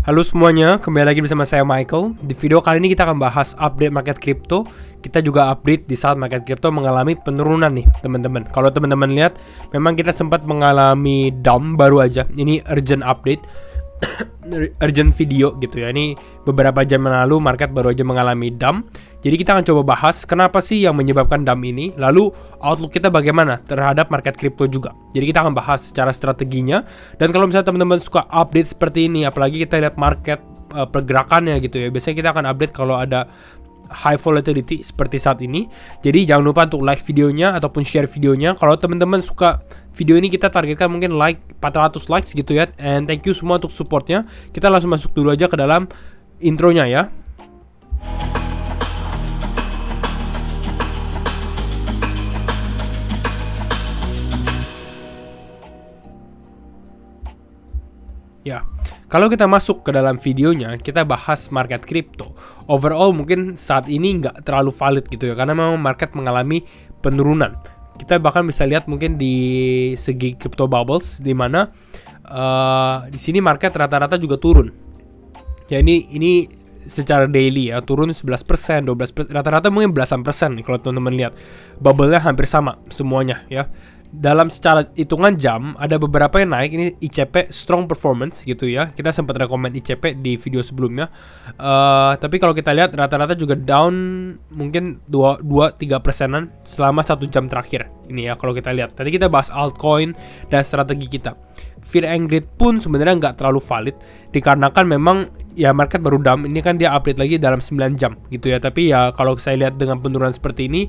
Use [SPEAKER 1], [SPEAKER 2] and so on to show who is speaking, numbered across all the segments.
[SPEAKER 1] Halo semuanya, kembali lagi bersama saya Michael. Di video kali ini kita akan bahas update market crypto. Kita juga update di saat market crypto mengalami penurunan nih teman-teman. Kalau teman-teman lihat, memang kita sempat mengalami dump baru aja. Ini urgent update, urgent video gitu ya. Ini beberapa jam yang lalu market baru aja mengalami dump. Jadi kita akan coba bahas kenapa sih yang menyebabkan dump ini. Lalu outlook kita bagaimana terhadap market crypto juga. Jadi kita akan bahas secara strateginya. Dan kalau misalnya teman-teman suka update seperti ini, apalagi kita lihat market pergerakannya gitu ya. Biasanya kita akan update kalau ada high volatility seperti saat ini. Jadi jangan lupa untuk like videonya ataupun share videonya. Kalau teman-teman suka video ini, kita targetkan mungkin like 400 likes gitu ya. And thank you semua untuk supportnya. Kita langsung masuk dulu aja ke dalam intronya ya. Ya, kalau kita masuk ke dalam videonya, kita bahas market crypto. Overall mungkin saat ini nggak terlalu valid gitu ya, karena memang market mengalami penurunan. Kita bahkan bisa lihat mungkin di segi crypto bubbles, di mana di sini market rata-rata juga turun. Ya ini secara daily ya, turun 11%, 12%, rata-rata mungkin belasan persen nih kalau teman-teman lihat. Bubble-nya hampir sama semuanya ya. Dalam secara hitungan jam ada beberapa yang naik. Ini ICP strong performance gitu ya. Kita sempat rekomend ICP di video sebelumnya. Tapi kalau kita lihat rata-rata juga down mungkin 2-3% selama 1 jam terakhir. Ini ya kalau kita lihat. Tadi kita bahas altcoin dan strategi kita. Fear and greed pun sebenarnya nggak terlalu valid dikarenakan memang ya market baru dump. Ini kan dia update lagi dalam 9 jam gitu ya. Tapi ya kalau saya lihat dengan penurunan seperti ini,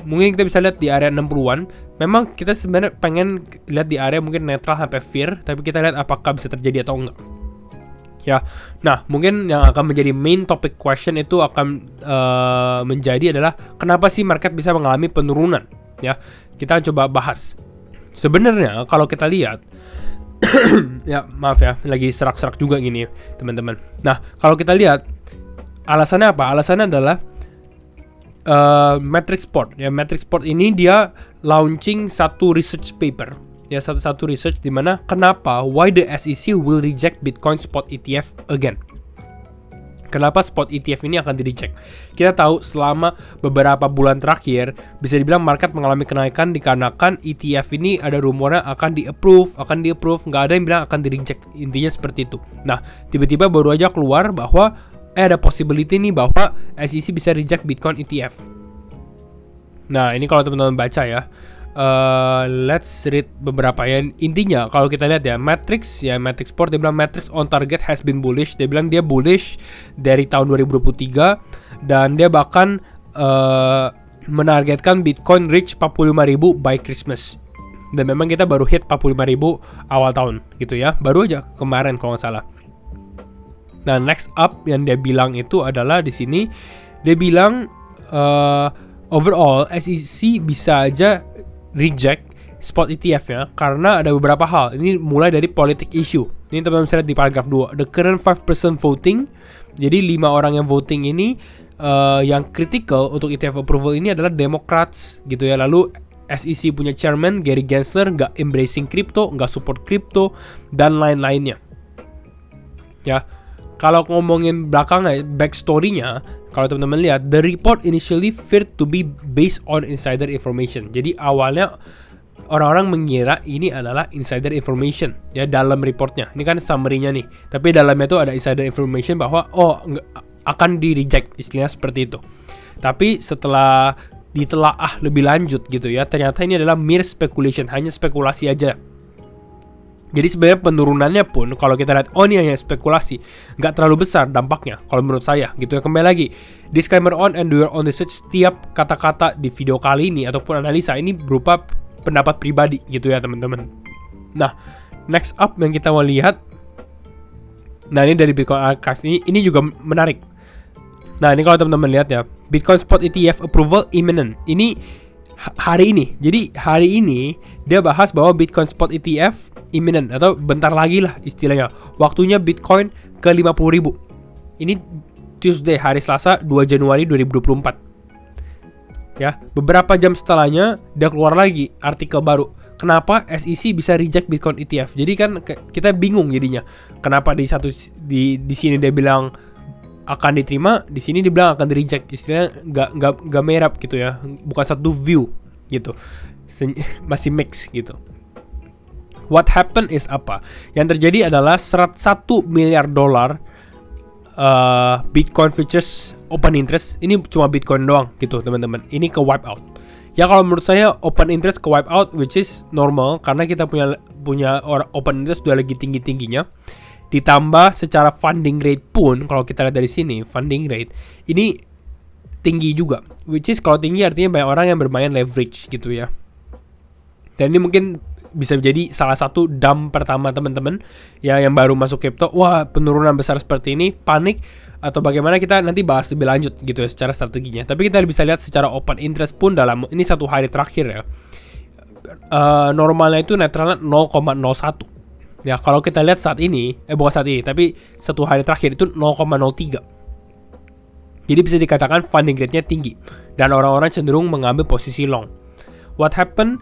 [SPEAKER 1] mungkin kita bisa lihat di area 60-an. Memang kita sebenarnya pengen lihat di area mungkin netral sampai fear, tapi kita lihat apakah bisa terjadi atau enggak. Ya. Nah, mungkin yang akan menjadi main topic question itu akan menjadi adalah kenapa sih market bisa mengalami penurunan? Ya. Kita coba bahas. Sebenarnya kalau kita lihat ya, maaf ya, lagi serak-serak juga gini, teman-teman. Nah, kalau kita lihat alasannya apa? Alasannya adalah Matrixport ya. Matrixport ini dia launching satu research paper ya, satu research di mana kenapa why the SEC will reject Bitcoin spot ETF again. Kenapa spot ETF ini akan di-reject? Kita tahu selama beberapa bulan terakhir bisa dibilang market mengalami kenaikan dikarenakan ETF ini ada rumornya akan di-approve, nggak ada yang bilang akan di-reject. Intinya seperti itu. Nah, tiba-tiba baru aja keluar bahwa ada possibility nih bahwa SEC bisa reject Bitcoin ETF. Nah, ini kalau teman-teman baca ya. Let's read beberapa ya. Intinya kalau kita lihat ya, Matrixport dia bilang Matrix on target has been bullish. Dia bilang dia bullish dari tahun 2023 dan dia bahkan menargetkan Bitcoin reach 45.000 by Christmas. Dan memang kita baru hit 45.000 awal tahun gitu ya. Baru aja kemarin kalau nggak salah. Nah, next up yang dia bilang itu adalah di sini dia bilang overall SEC bisa aja reject spot ETF ya karena ada beberapa hal. Ini mulai dari politic issue. Ini teman-teman bisa lihat di paragraf 2. The current 5% voting. Jadi 5 orang yang voting ini yang critical untuk ETF approval ini adalah Democrats gitu ya. Lalu SEC punya chairman Gary Gensler nggak embracing crypto, nggak support crypto dan lain-lainnya. Ya. Kalau ngomongin belakangnya, backstory-nya, kalau teman-teman lihat, the report initially feared to be based on insider information. Jadi awalnya orang-orang mengira ini adalah insider information ya dalam reportnya. Ini kan summary-nya nih. Tapi dalamnya tuh ada insider information bahwa akan di-reject, istilahnya seperti itu. Tapi setelah ditelaah lebih lanjut gitu ya, ternyata ini adalah mere speculation, hanya spekulasi aja. Jadi sebenarnya penurunannya pun kalau kita lihat ini hanya spekulasi, nggak terlalu besar dampaknya kalau menurut saya gitu ya. Kembali lagi, disclaimer on and do your own research. Setiap kata-kata di video kali ini ataupun analisa ini berupa pendapat pribadi gitu ya teman-teman. Nah, next up yang kita mau lihat, nah ini dari Bitcoin Archive ini juga menarik. Nah, ini kalau teman-teman lihat ya, Bitcoin spot ETF approval imminent. Ini hari ini. Jadi hari ini dia bahas bahwa Bitcoin spot ETF imminent atau bentar lagi lah istilahnya. Waktunya Bitcoin ke 50.000. Ini Tuesday, hari Selasa 2 Januari 2024. Ya, beberapa jam setelahnya dia keluar lagi artikel baru. kenapa SEC bisa reject Bitcoin ETF. Jadi kan kita bingung jadinya. Kenapa di sini dia bilang akan diterima, di sini dia bilang akan di reject. Istilahnya nggak merap gitu ya. Bukan satu view gitu. Masih mix gitu. What happened is apa? Yang terjadi adalah $101 miliar Bitcoin futures open interest. Ini cuma Bitcoin doang gitu teman-teman. Ini ke wipe out. Ya kalau menurut saya open interest ke wipe out, which is normal karena kita punya open interest udah lagi tinggi-tingginya. Ditambah secara funding rate pun, kalau kita lihat dari sini funding rate ini tinggi juga. Which is kalau tinggi artinya banyak orang yang bermain leverage gitu ya. Dan ini mungkin bisa jadi salah satu dump pertama teman-teman ya, yang baru masuk crypto. Wah, penurunan besar seperti ini, panik atau bagaimana, kita nanti bahas lebih lanjut gitu ya secara strateginya. Tapi kita bisa lihat secara open interest pun dalam ini 1 hari terakhir ya, normalnya itu netralnya 0,01 ya. Kalau kita lihat saat ini, bukan saat ini tapi 1 hari terakhir itu 0,03. Jadi bisa dikatakan funding rate-nya tinggi dan orang-orang cenderung mengambil posisi long. What happened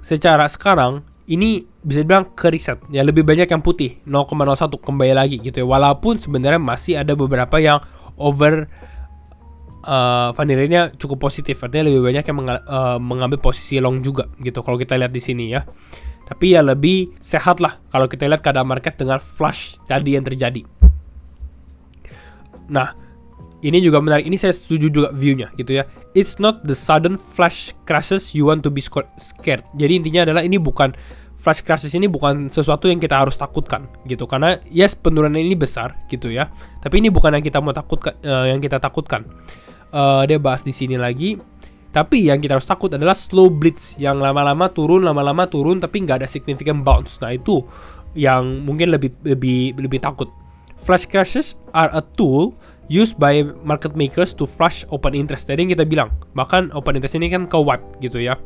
[SPEAKER 1] secara sekarang ini bisa dibilang ke riset ya, lebih banyak yang putih 0,01 kembali lagi gitu ya, walaupun sebenarnya masih ada beberapa yang over funding rate-nya cukup positif, artinya lebih banyak yang mengambil posisi long juga gitu kalau kita lihat di sini ya. Tapi ya lebih sehat lah kalau kita lihat keadaan market dengan flash tadi yang terjadi. Nah, ini juga menarik, ini saya setuju juga view-nya gitu ya. It's not the sudden flash crashes you want to be scared. Jadi intinya adalah ini bukan flash crashes, ini bukan sesuatu yang kita harus takutkan gitu. Karena yes, penurunan ini besar gitu ya. Tapi ini bukan yang kita mau takutkan, yang kita takutkan. Dia bahas di sini lagi. Tapi yang kita harus takut adalah slow blitz yang lama-lama turun tapi nggak ada significant bounce. Nah, itu yang mungkin lebih takut. Flash crashes are a tool used by market makers to flush open interest. Tadi yang kita bilang, bahkan open interest ini kan ke wipe gitu ya,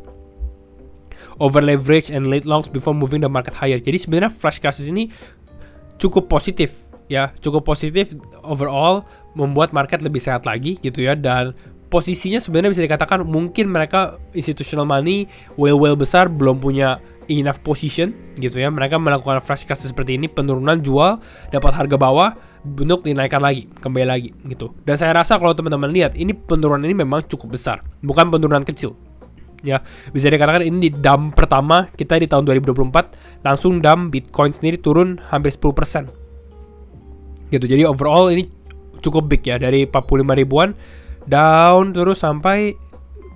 [SPEAKER 1] over leverage and late longs before moving the market higher. Jadi sebenarnya flash crashes ini cukup positif ya, cukup positif overall, membuat market lebih sehat lagi gitu ya. Dan posisinya sebenarnya bisa dikatakan mungkin mereka institutional money, whale besar belum punya enough position gitu ya. Mereka melakukan flash crashes seperti ini, penurunan jual, dapat harga bawah, bentuk dinaikkan lagi, kembali lagi gitu. Dan saya rasa kalau teman-teman lihat, ini penurunan ini memang cukup besar, bukan penurunan kecil ya. Bisa dikatakan ini di dump pertama kita di tahun 2024, langsung dump Bitcoin sendiri turun hampir 10% gitu. Jadi overall ini cukup big ya, dari 45 ribuan down terus sampai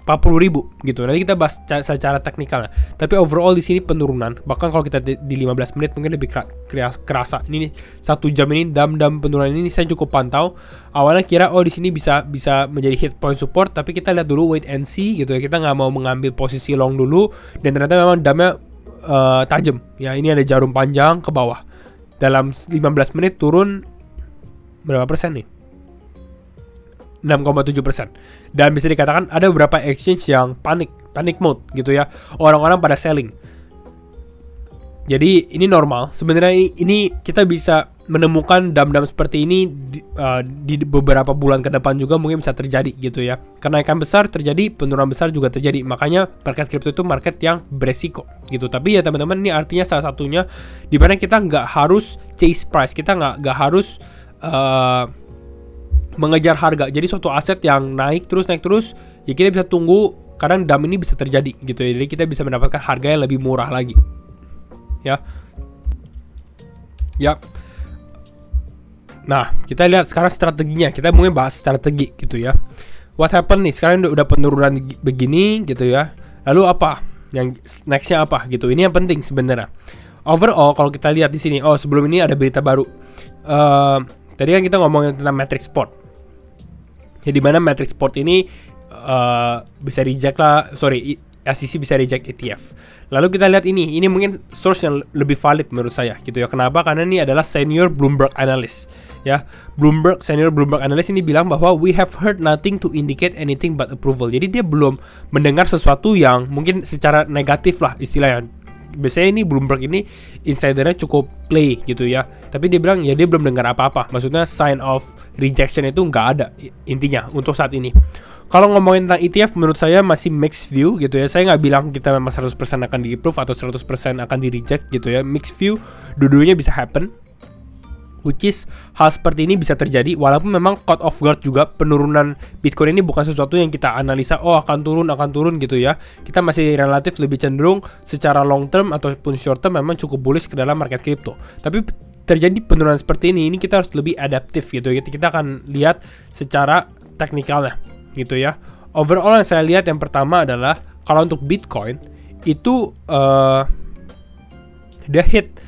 [SPEAKER 1] 40 ribu gitu. Nanti kita bahas secara teknikalnya. Tapi overall di sini penurunan. Bahkan kalau kita di 15 menit mungkin lebih kerasa. Ini 1 jam ini dam penurunan ini saya cukup pantau. Awalnya kira di sini bisa menjadi hit point support, tapi kita lihat dulu wait and see gitu ya. Kita nggak mau mengambil posisi long dulu, dan ternyata memang damnya tajam. Ya, ini ada jarum panjang ke bawah. Dalam 15 menit turun berapa persen nih? 6,7%. Dan bisa dikatakan ada beberapa exchange yang panic mode gitu ya. Orang-orang pada selling. Jadi ini normal. Sebenarnya ini kita bisa menemukan dam-dam seperti ini di beberapa bulan ke depan juga mungkin bisa terjadi gitu ya. Kenaikan besar terjadi, penurunan besar juga terjadi. Makanya market crypto itu market yang beresiko gitu. Tapi ya teman-teman, ini artinya salah satunya di mana kita nggak harus chase price. Kita nggak harus mengejar harga. Jadi suatu aset yang naik terus ya kita bisa tunggu, kadang dump ini bisa terjadi gitu ya. Jadi kita bisa mendapatkan harga yang lebih murah lagi ya. Nah, kita lihat sekarang strateginya. Kita mungkin bahas strategi gitu ya. What happened nih? Sekarang udah penurunan begini gitu ya. Lalu apa? Yang nextnya apa gitu? Ini yang penting sebenarnya. Overall kalau kita lihat di sini, sebelum ini ada berita baru. Tadi kan kita ngomongin tentang Matrix Sport. Jadi mana Matrix Sport ini bisa reject lah, SEC bisa reject ETF. Lalu kita lihat ini mungkin source yang lebih valid menurut saya gitu ya. Kenapa? Karena ini adalah senior Bloomberg analyst ya. Senior Bloomberg analyst ini bilang bahwa we have heard nothing to indicate anything but approval. Jadi dia belum mendengar sesuatu yang mungkin secara negatif lah istilahnya. Biasanya ini Bloomberg ini insidernya cukup play gitu ya. Tapi dia bilang ya dia belum dengar apa-apa. Maksudnya sign of rejection itu nggak ada intinya untuk saat ini. Kalau ngomongin tentang ETF, menurut saya masih mixed view gitu ya. Saya nggak bilang kita memang 100% akan di-approve atau 100% akan di-reject gitu ya. Mixed view, dua-duanya bisa happen. Which is, hal seperti ini bisa terjadi walaupun memang caught off guard juga. Penurunan Bitcoin ini bukan sesuatu yang kita analisa, oh akan turun gitu ya. Kita masih relatif lebih cenderung secara long term ataupun short term memang cukup bullish ke dalam market crypto. Tapi terjadi penurunan seperti ini kita harus lebih adaptif gitu ya. Kita akan lihat secara teknikalnya gitu ya. Overall yang saya lihat yang pertama adalah kalau untuk Bitcoin itu dia hit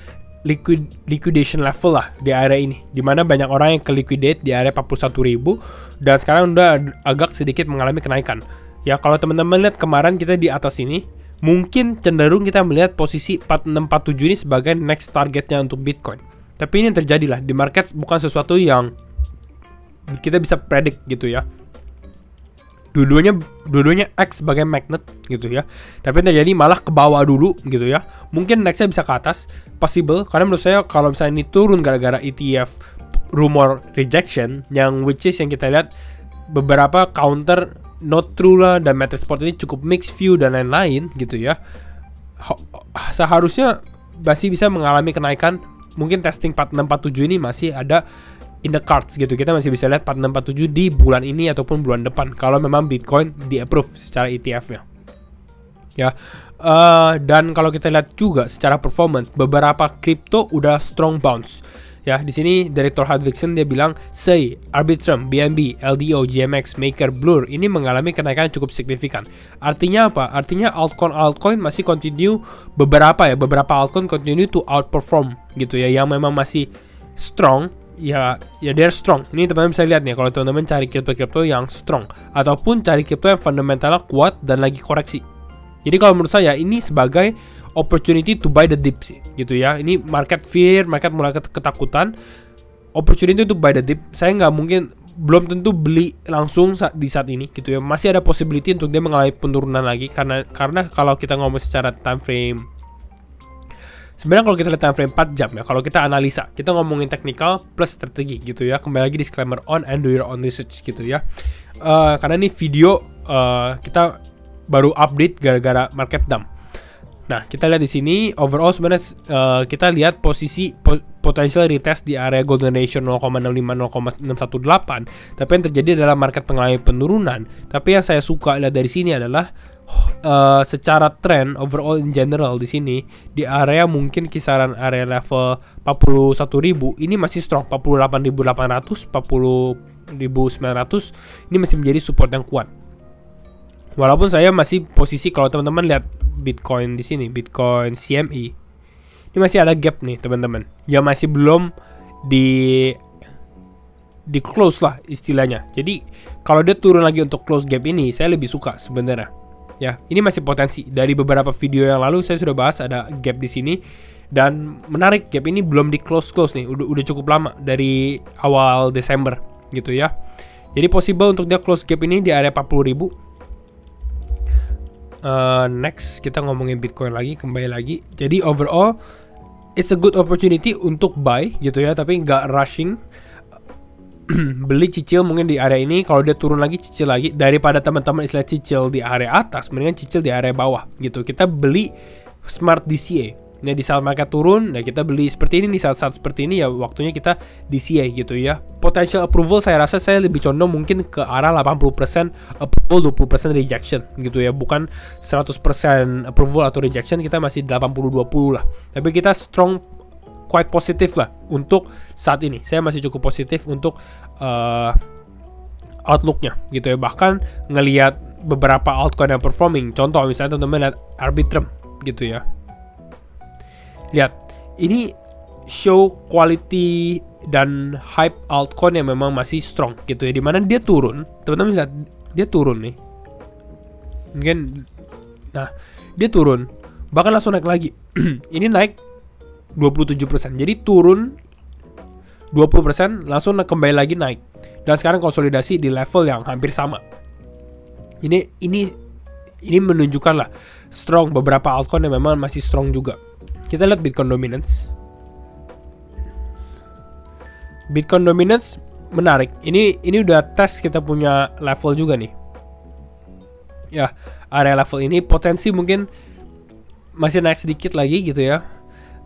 [SPEAKER 1] liquidation level lah di area ini, dimana banyak orang yang ke liquidate di area 41.000 dan sekarang udah agak sedikit mengalami kenaikan ya. Kalau teman-teman lihat kemarin kita di atas ini, mungkin cenderung kita melihat posisi 4647 ini sebagai next targetnya untuk Bitcoin, tapi ini yang terjadi lah di market, bukan sesuatu yang kita bisa predict gitu ya. Dua-duanya act sebagai magnet gitu ya. Tapi yang terjadi malah ke bawah dulu gitu ya. Mungkin nextnya bisa ke atas, possible. Karena menurut saya kalau misalnya ini turun gara-gara ETF rumor rejection, yang which is yang kita lihat beberapa counter not true lah, dan Metaport ini cukup mixed view dan lain-lain gitu ya. Seharusnya masih bisa mengalami kenaikan. Mungkin testing 4647 ini masih ada in the cards gitu. Kita masih bisa lihat 4647 di bulan ini ataupun bulan depan kalau memang Bitcoin di-approve secara ETF-nya. Ya. Dan kalau kita lihat juga secara performance, beberapa kripto udah strong bounce. Ya, di sini Direktur Hedvigsen dia bilang, "Say, Arbitrum, BNB, LDO, GMX, Maker, Blur ini mengalami kenaikan cukup signifikan." Artinya apa? Artinya altcoin masih continue, beberapa altcoin continue to outperform gitu ya, yang memang masih strong. Ya they're strong. Ini teman-teman bisa lihat nih kalau teman-teman cari kripto yang strong ataupun cari kripto yang fundamentalnya kuat dan lagi koreksi. Jadi kalau menurut saya ini sebagai opportunity to buy the dip sih gitu ya. Ini market fear, market mulai ketakutan, opportunity to buy the dip. Saya nggak mungkin, belum tentu beli langsung di saat ini gitu ya. Masih ada possibility untuk dia mengalami penurunan lagi karena kalau kita ngomong secara time frame, sebenarnya kalau kita lihat time frame 4 jam ya, kalau kita analisa, kita ngomongin teknikal plus strategi gitu ya. Kembali lagi disclaimer on and do your own research gitu ya. Karena ini video kita baru update gara-gara market dump. Nah, kita lihat di sini overall sebenarnya kita lihat posisi potential retest di area golden ratio 0,65-0,618. Tapi yang terjadi adalah market mengalami penurunan. Tapi yang saya suka lihat dari sini adalah secara trend overall in general di sini di area mungkin kisaran area level 41.000 ini masih strong. 48.800, 40.900 ini masih menjadi support yang kuat. Walaupun saya masih posisi, kalau teman-teman lihat Bitcoin di sini, Bitcoin CME ini masih ada gap nih teman-teman, ya masih belum di close lah istilahnya. Jadi kalau dia turun lagi untuk close gap ini, saya lebih suka sebenarnya. Ya, ini masih potensi. Dari beberapa video yang lalu saya sudah bahas ada gap di sini dan menarik, gap ini belum di close nih. Udah cukup lama dari awal Desember gitu ya. Jadi possible untuk dia close gap ini di area 40.000. Next kita ngomongin Bitcoin lagi, kembali lagi. Jadi overall it's a good opportunity untuk buy gitu ya, tapi nggak rushing. Beli cicil mungkin di area ini, kalau dia turun lagi cicil lagi, daripada teman-teman istilah cicil di area atas, mendingan cicil di area bawah gitu. Kita beli smart DCA. Nah, di saat market turun, nah kita beli seperti ini, di saat-saat seperti ini ya waktunya kita DCA gitu ya. Potential approval saya rasa saya lebih condong mungkin ke arah 80% approval, 20% rejection gitu ya. Bukan 100% approval atau rejection, kita masih 80-20 lah. Tapi kita strong, quite positif lah untuk saat ini. Saya masih cukup positif untuk outlooknya gitu ya. Bahkan ngelihat beberapa altcoin yang performing. Contoh misalnya teman-teman lihat Arbitrum gitu ya. Lihat, ini show quality dan hype altcoin yang memang masih strong gitu ya. Dimana dia turun, teman-teman lihat dia turun nih. Mungkin, nah dia turun, bahkan langsung naik lagi. Ini naik 27%, jadi turun 20%, langsung kembali lagi naik. Dan sekarang konsolidasi di level yang hampir sama. Ini menunjukkan lah strong beberapa altcoin yang memang masih strong juga. Kita lihat Bitcoin dominance. Bitcoin dominance menarik. Ini udah tes kita punya level juga nih. ya area level ini potensi mungkin masih naik sedikit lagi gitu ya.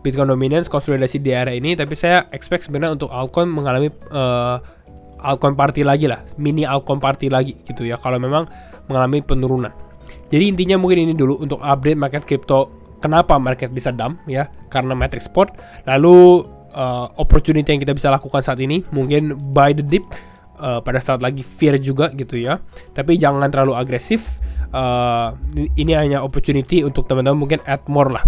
[SPEAKER 1] Bitcoin dominance konsolidasi di area ini, tapi saya expect sebenarnya untuk altcoin mengalami altcoin party lagi lah, mini altcoin party lagi gitu ya kalau memang mengalami penurunan. Jadi intinya mungkin ini dulu untuk update market crypto, kenapa market bisa dump ya, karena matrix spot. Lalu opportunity yang kita bisa lakukan saat ini mungkin buy the dip pada saat lagi fear juga gitu ya, tapi jangan terlalu agresif. Ini hanya opportunity untuk teman-teman mungkin add more lah.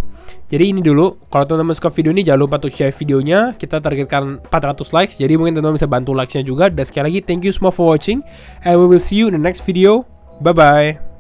[SPEAKER 1] Jadi ini dulu, kalau teman-teman suka video ini jangan lupa untuk share videonya. Kita targetkan 400 likes, jadi mungkin teman-teman bisa bantu likes-nya juga. Dan sekali lagi thank you semua for watching, and we will see you in the next video. Bye bye.